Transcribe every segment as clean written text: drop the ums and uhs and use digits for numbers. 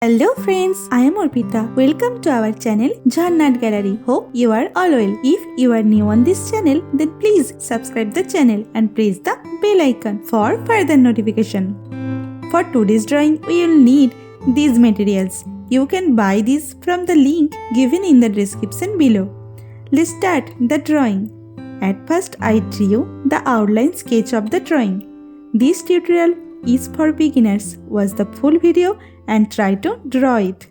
Hello friends, I am Arpita. Welcome to our channel Jhannat Gallery. Hope you are all well. If you are new on this channel, then please subscribe the channel and press the bell icon for further notification. For today's drawing, we will need these materials. You can buy these from the link given in the description below. Let's start the drawing. At first, I drew the outline sketch of the drawing. This tutorial is for beginners. Watch the full video and try to draw it.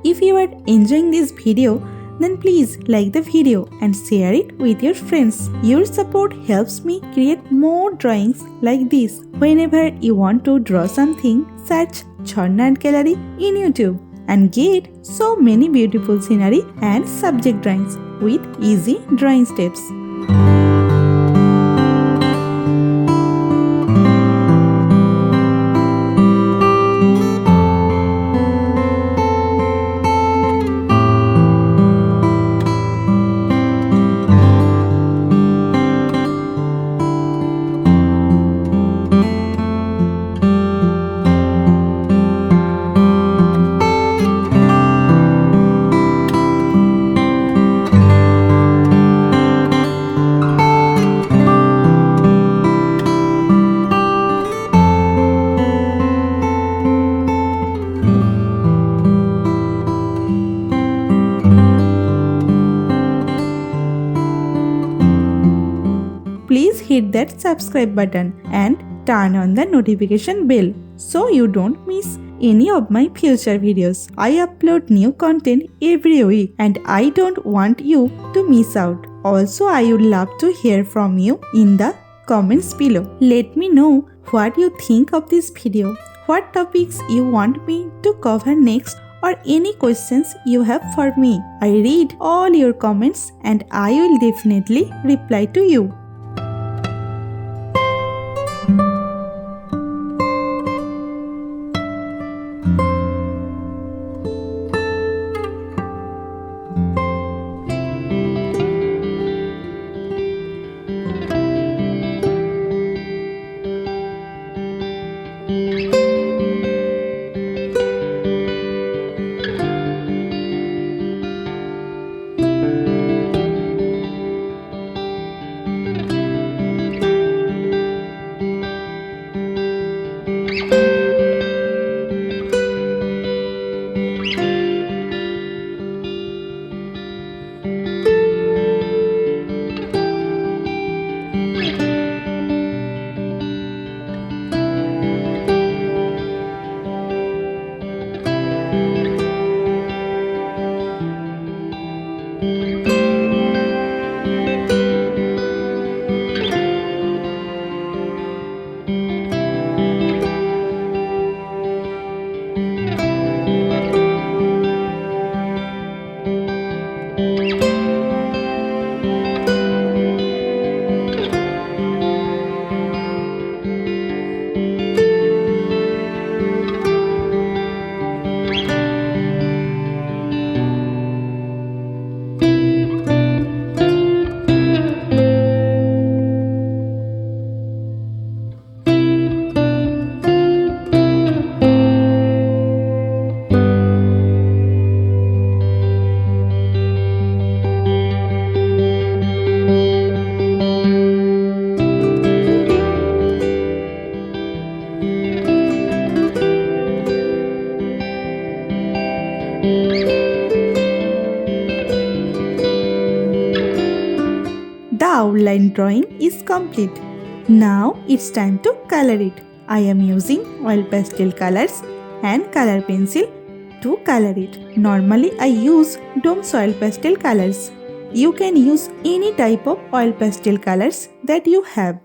If you are enjoying this video, then please like the video and share it with your friends. Your support helps me create more drawings like this. Whenever you want to draw something, search Jhannat Gallery in YouTube and get so many beautiful scenery and subject drawings with easy drawing steps. Please hit that subscribe button and turn on the notification bell so you don't miss any of my future videos. I upload new content every week and I don't want you to miss out. Also, I would love to hear from you in the comments below. Let me know what you think of this video, what topics you want me to cover next, or any questions you have for me. I read all your comments and I will definitely reply to you. The outline drawing is complete. Now it's time to color it. I am using oil pastel colors and color pencil to color it. Normally I use Dome's oil pastel colors. You can use any type of oil pastel colors that you have.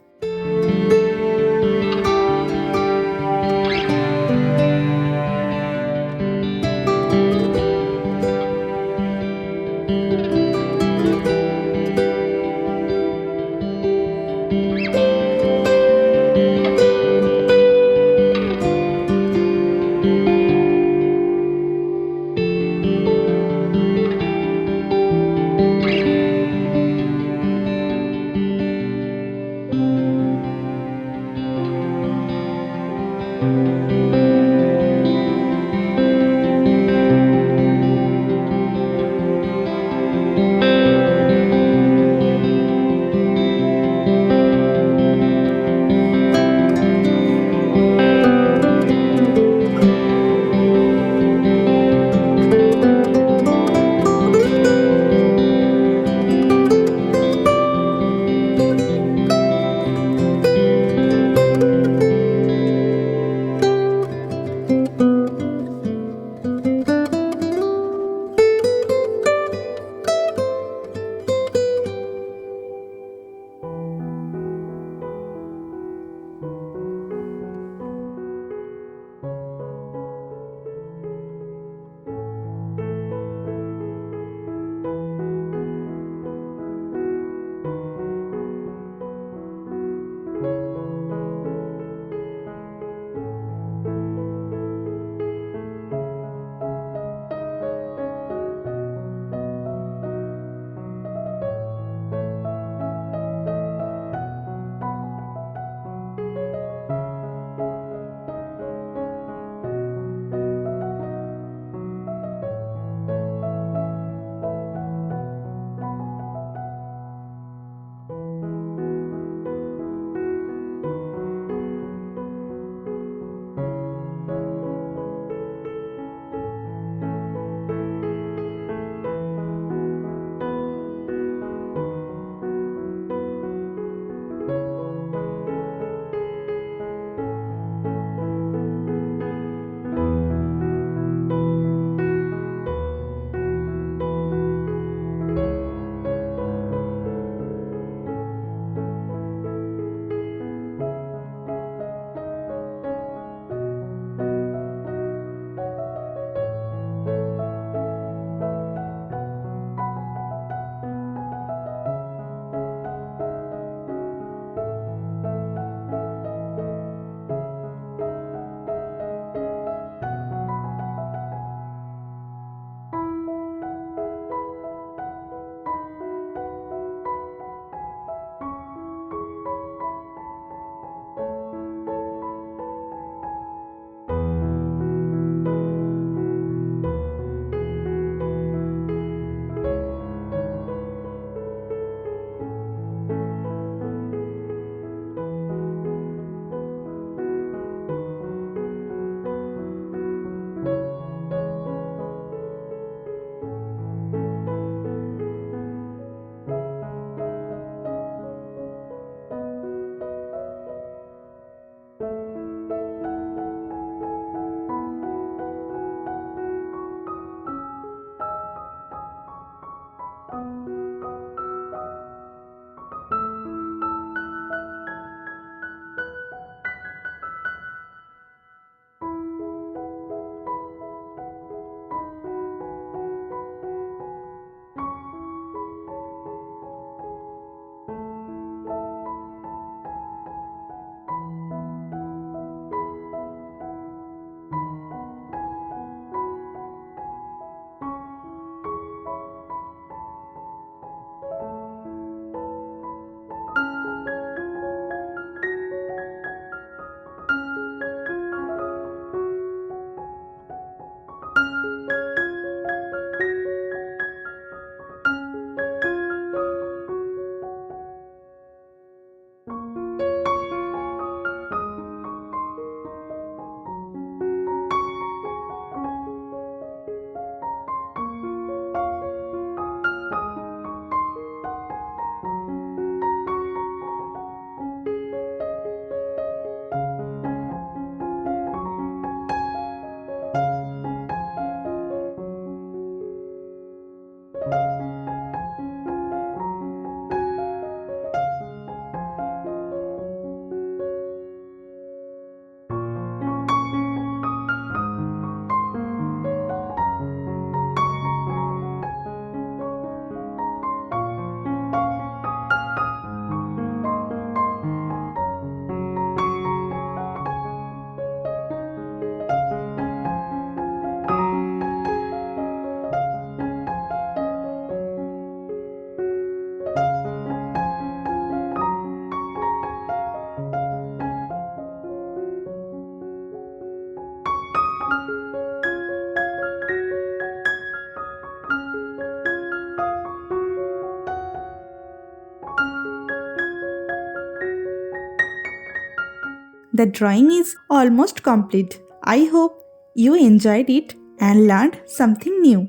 the drawing is almost complete. I hope you enjoyed it and learned something new.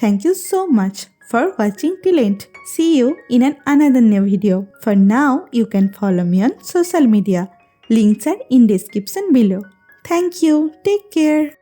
Thank you so much for watching till end. See you in another new video. For now, you can follow me on social media. Links are in description below. Thank you. Take care.